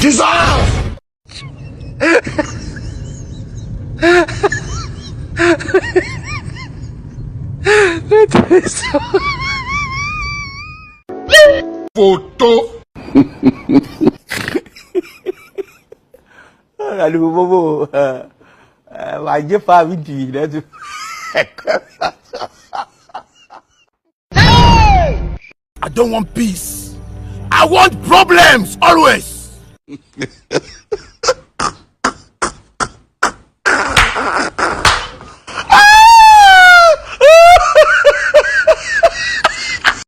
Dissolve! Photo. Aduh, bobo. Wajib paham ini dah tu. I don't want peace. I want problems always.